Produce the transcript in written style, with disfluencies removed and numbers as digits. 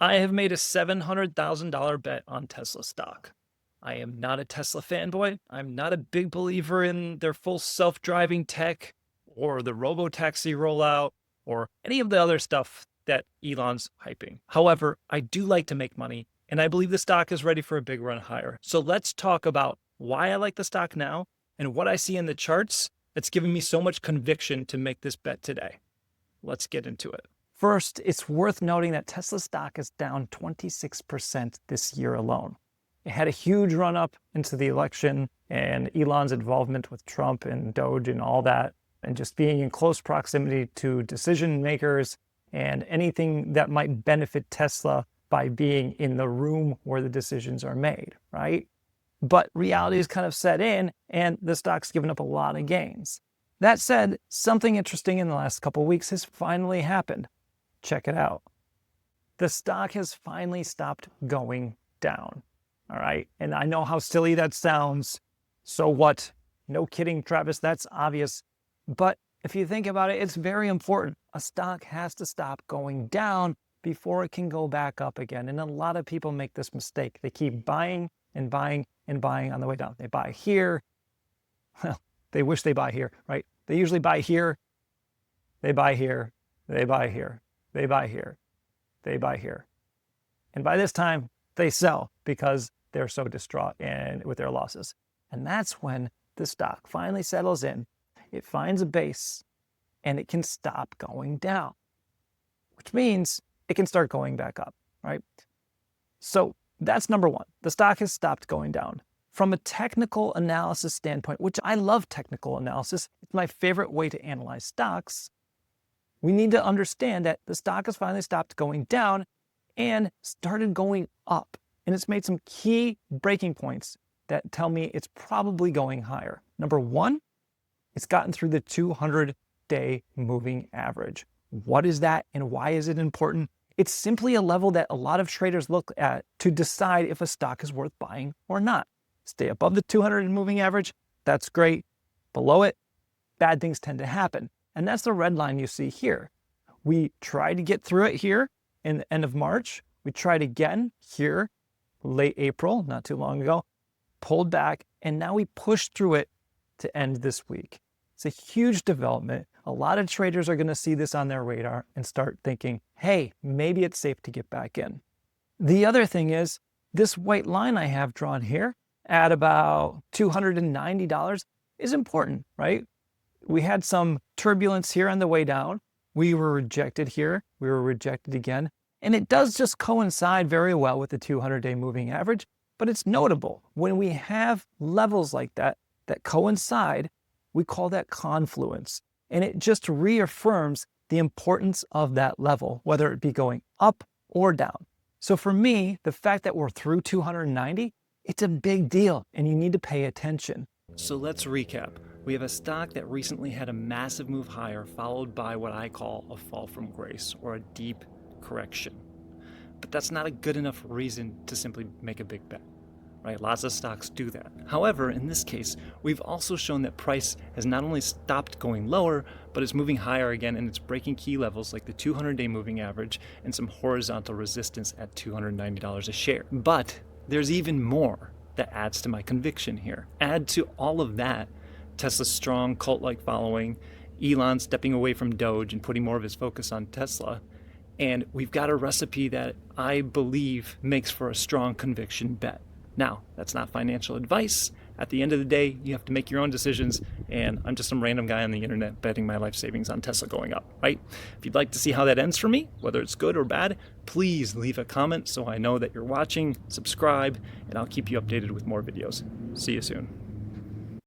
I have made a $700,000 bet on Tesla stock. I am not a Tesla fanboy. I'm not a big believer in their full self-driving tech or the robotaxi rollout or any of the other stuff that Elon's hyping. However, I do like to make money and I believe the stock is ready for a big run higher. So let's talk about why I like the stock now and what I see in the charts that's giving me so much conviction to make this bet today. Let's get into it. First, it's worth noting that Tesla stock is down 26% this year alone. It had a huge run up into the election and Elon's involvement with Trump and Doge and all that, and just being in close proximity to decision makers and anything that might benefit Tesla by being in the room where the decisions are made, right? But reality has kind of set in and the stock's given up a lot of gains. That said, something interesting in the last couple of weeks has finally happened. Check it out. The stock has finally stopped going down. All right. And I know how silly that sounds. So what? No kidding, Travis. That's obvious. But if you think about it, it's very important. A stock has to stop going down before it can go back up again. And a lot of people make this mistake. They keep buying and buying and buying on the way down. They buy here. Well, they wish they buy here, right? They usually buy here. They buy here. They buy here. They buy here. They buy here. And by this time, they sell because they're so distraught and with their losses. And that's when the stock finally settles in. It finds a base and it can stop going down, which means it can start going back up, right? So that's number one. The stock has stopped going down. From a technical analysis standpoint, which I love technical analysis, it's my favorite way to analyze stocks. We need to understand that the stock has finally stopped going down and started going up. And it's made some key breaking points that tell me it's probably going higher. Number one, it's gotten through the 200-day moving average. What is that and why is it important? It's simply a level that a lot of traders look at to decide if a stock is worth buying or not. Stay above the 200 moving average, that's great. Below it, bad things tend to happen. And that's the red line you see here. We tried to get through it here in the end of March. We tried again here, late April, not too long ago, pulled back, and now we pushed through it to end this week. It's a huge development. A lot of traders are going to see this on their radar and start thinking, hey, maybe it's safe to get back in. The other thing is this white line I have drawn here at about $290 is important, right? We had some turbulence here on the way down. We were rejected here. We were rejected again. And it does just coincide very well with the 200-day moving average. But it's notable when we have levels like that that coincide, we call that confluence. And it just reaffirms the importance of that level, whether it be going up or down. So for me, the fact that we're through 290, it's a big deal and you need to pay attention. So let's recap. We have a stock that recently had a massive move higher, followed by what I call a fall from grace or a deep correction. But that's not a good enough reason to simply make a big bet, right? Lots of stocks do that. However, in this case, we've also shown that price has not only stopped going lower, but it's moving higher again and it's breaking key levels like the 200-day moving average and some horizontal resistance at $290 a share. But there's even more that adds to my conviction here. Add to all of that Tesla's strong cult-like following, Elon stepping away from Doge and putting more of his focus on Tesla, and we've got a recipe that I believe makes for a strong conviction bet. Now, that's not financial advice. At the end of the day, you have to make your own decisions, and I'm just some random guy on the internet betting my life savings on Tesla going up, right? If you'd like to see how that ends for me, whether it's good or bad, please leave a comment so I know that you're watching, subscribe, and I'll keep you updated with more videos. See you soon.